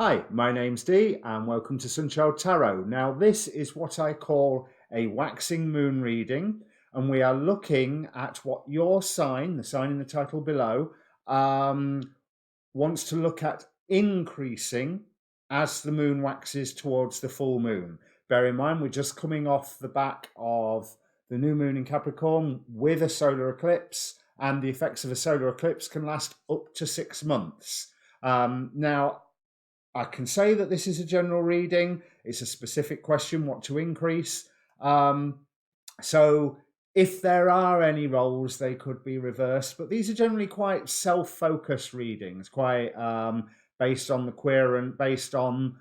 Hi, my name's Dee and welcome to Sunchild Tarot. Now this is what I call a waxing moon reading, and we are looking at what your sign, the sign in the title below, wants to look at increasing as the moon waxes towards the full moon. Bear in mind, we're just coming off the back of the new moon in Capricorn with a solar eclipse, and the effects of a solar eclipse can last up to 6 months. Now, I can say that this is a general reading. It's a specific question, what to increase. So if there are any roles, they could be reversed. But these are generally quite self-focused readings, quite based on the querent, based on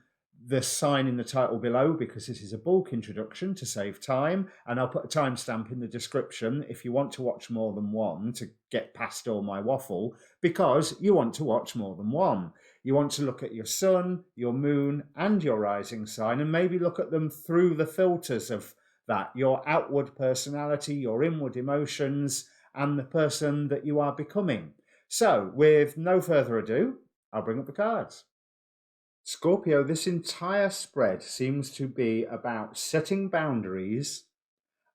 the sign in the title below, because this is a bulk introduction to save time. And I'll put a timestamp in the description if you want to watch more than one to get past all my waffle, because you want to watch more than one. You want to look at your sun, your moon, and your rising sign, and maybe look at them through the filters of that, your outward personality, your inward emotions, and the person that you are becoming. So, with no further ado, I'll bring up the cards. Scorpio, this entire spread seems to be about setting boundaries,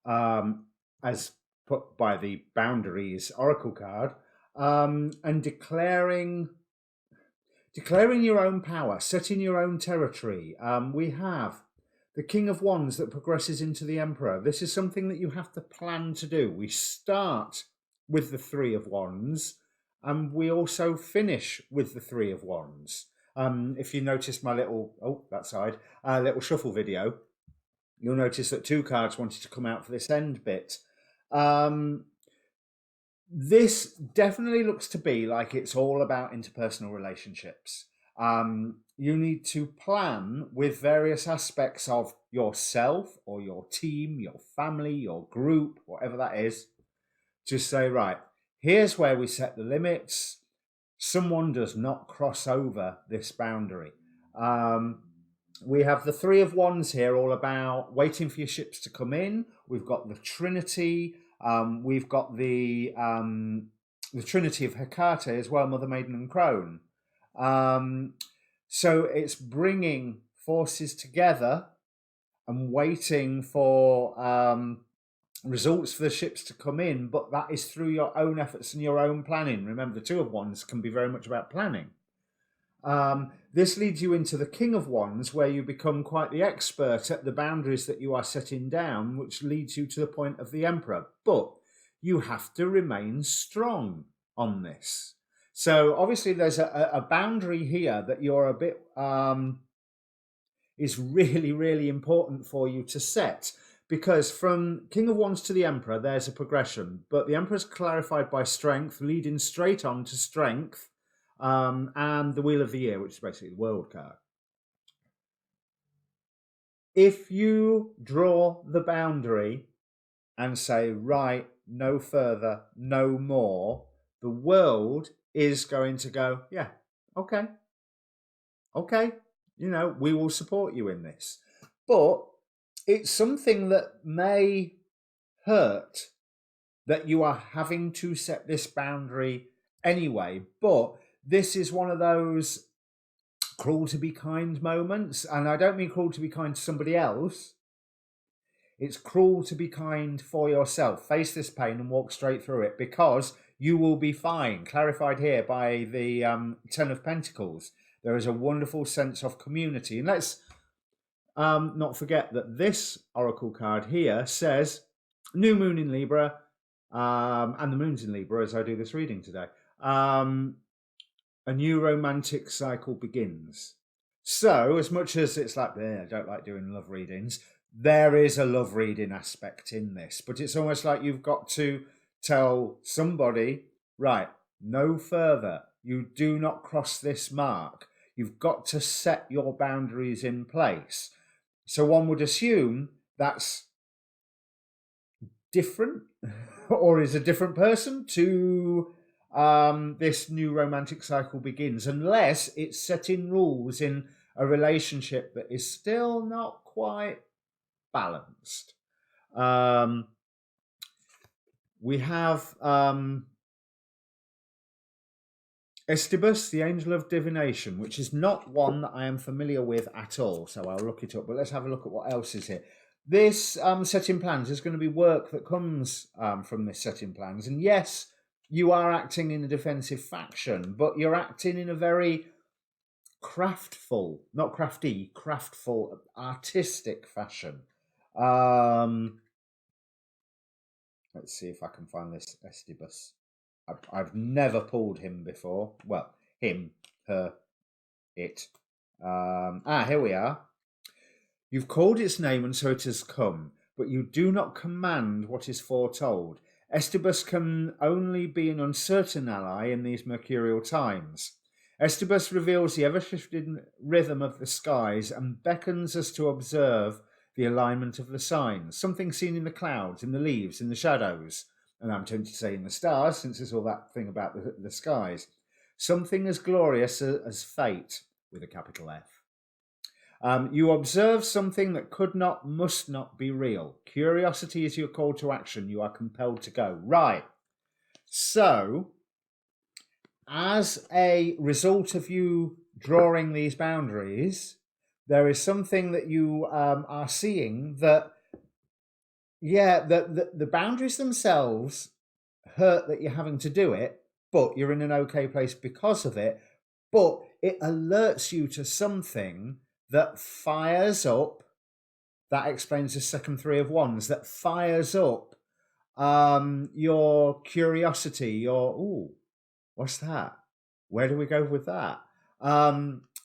as put by the Boundaries Oracle card, and declaring your own power, setting your own territory. We have the King of Wands that progresses into the Emperor. This is something that you have to plan to do. We start with the Three of Wands, and we also finish with the Three of Wands. If you notice my little, little shuffle video, you'll notice that 2 cards wanted to come out for this end bit. This definitely looks to be like it's all about interpersonal relationships. You need to plan with various aspects of yourself or your team, your family, your group, whatever that is, to say, right, here's where we set the limits. Someone does not cross over this boundary. We have the Three of Wands here, all about waiting for your ships to come in. We've got the Trinity. We've got the Trinity of Hecate as well, Mother, Maiden, and Crone. So it's bringing forces together and waiting for results for the ships to come in, but that is through your own efforts and your own planning. Remember, the Two of Wands can be very much about planning. This leads you into the King of Wands, where you become quite the expert at the boundaries that you are setting down, which leads you to the point of the Emperor. But you have to remain strong on this. So obviously there's a boundary here that you're a bit, is really, really important for you to set. Because from King of Wands to the Emperor, there's a progression. But the Emperor's clarified by strength, leading straight on to strength. And the Wheel of the Year, which is basically the World card. If you draw the boundary and say, right, no further, no more, the world is going to go, yeah, okay, we will support you in this. But it's something that may hurt that you are having to set this boundary anyway, but this is one of those cruel to be kind moments. And I don't mean cruel to be kind to somebody else. It's cruel to be kind for yourself. Face this pain and walk straight through it, because you will be fine. Clarified here by the Ten of Pentacles. There is a wonderful sense of community. And let's not forget that this Oracle card here says new moon in Libra, and the moon's in Libra as I do this reading today. A new romantic cycle begins. So, as much as it's like, I don't like doing love readings, there is a love reading aspect in this. But it's almost like you've got to tell somebody, right, no further. You do not cross this mark. You've got to set your boundaries in place. So one would assume that's different or is a different person to this new romantic cycle begins, unless it's setting rules in a relationship that is still not quite balanced. We have Estibus, the angel of divination, which is not one that I am familiar with at all, so I'll look it up. But let's have a look at what else is here. This setting plans is going to be work that comes from this setting plans. And yes, you are acting in a defensive faction, but you're acting in a very craftful, not crafty, craftful, artistic fashion. Let's see if I can find this Estibus. I've never pulled him before. Well, him, her, it. Here we are. You've called its name, and so it has come, but you do not command what is foretold. Estibus can only be an uncertain ally in these mercurial times. Estibus reveals the ever-shifting rhythm of the skies and beckons us to observe the alignment of the signs, something seen in the clouds, in the leaves, in the shadows, and I'm tempted to say in the stars, since there's all that thing about the skies. Something as glorious as fate, with a capital F. You observe something that could not, must not be real. Curiosity is your call to action. You are compelled to go. Right. So, as a result of you drawing these boundaries, there is something that you are seeing that, yeah, the boundaries themselves hurt that you're having to do it, but you're in an okay place because of it. But it alerts you to something that fires up. That explains the second three of wands. That fires up your curiosity. Your, ooh, what's that? Where do we go with that?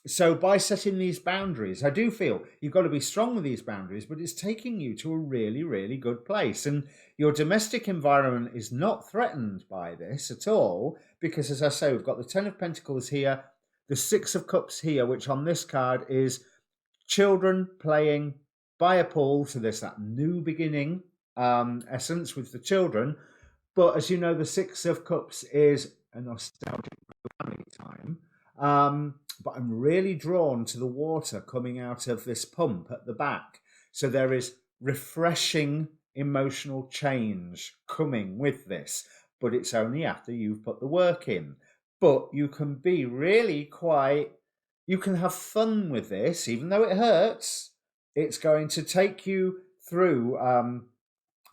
So by setting these boundaries, I do feel you've got to be strong with these boundaries, but it's taking you to a really, really good place. And your domestic environment is not threatened by this at all, because as I say, we've got the Ten of Pentacles here, the Six of Cups here, which on this card is children playing by a pool. So there's that new beginning essence with the children. But as you know, the Six of Cups is a nostalgic family time. But I'm really drawn to the water coming out of this pump at the back. So there is refreshing emotional change coming with this, but it's only after you've put the work in. But you can be really you can have fun with this, even though it hurts. It's going to take you through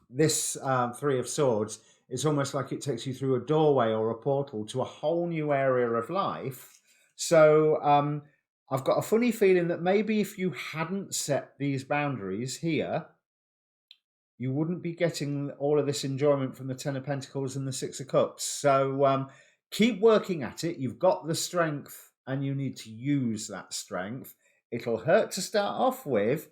this Three of Swords. It's almost like it takes you through a doorway or a portal to a whole new area of life. So I've got a funny feeling that maybe if you hadn't set these boundaries here, you wouldn't be getting all of this enjoyment from the Ten of Pentacles and the Six of Cups. So keep working at it. You've got the strength and you need to use that strength. It'll hurt to start off with,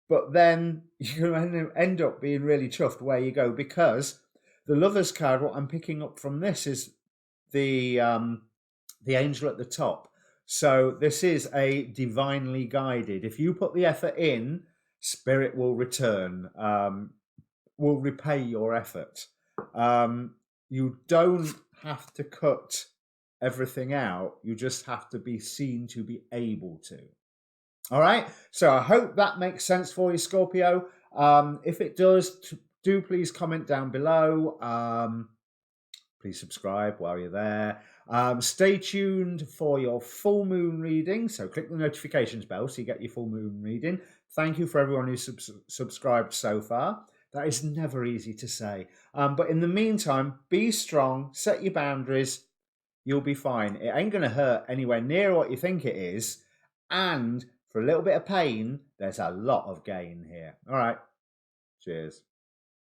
but then you're going to end up being really chuffed where you go, because the Lovers card, what I'm picking up from this is the angel at the top. So this is a divinely guided. If you put the effort in, spirit will return, will repay your effort. You don't have to cut everything out. You just have to be seen to be able to. All right. So I hope that makes sense for you, Scorpio. If it does, do please comment down below. Please subscribe while you're there. Stay tuned for your full moon reading. So click the notifications bell so you get your full moon reading. Thank you for everyone who's subscribed so far. That is never easy to say. But in the meantime, be strong, set your boundaries. You'll be fine. It ain't going to hurt anywhere near what you think it is. And for a little bit of pain, there's a lot of gain here. All right. Cheers.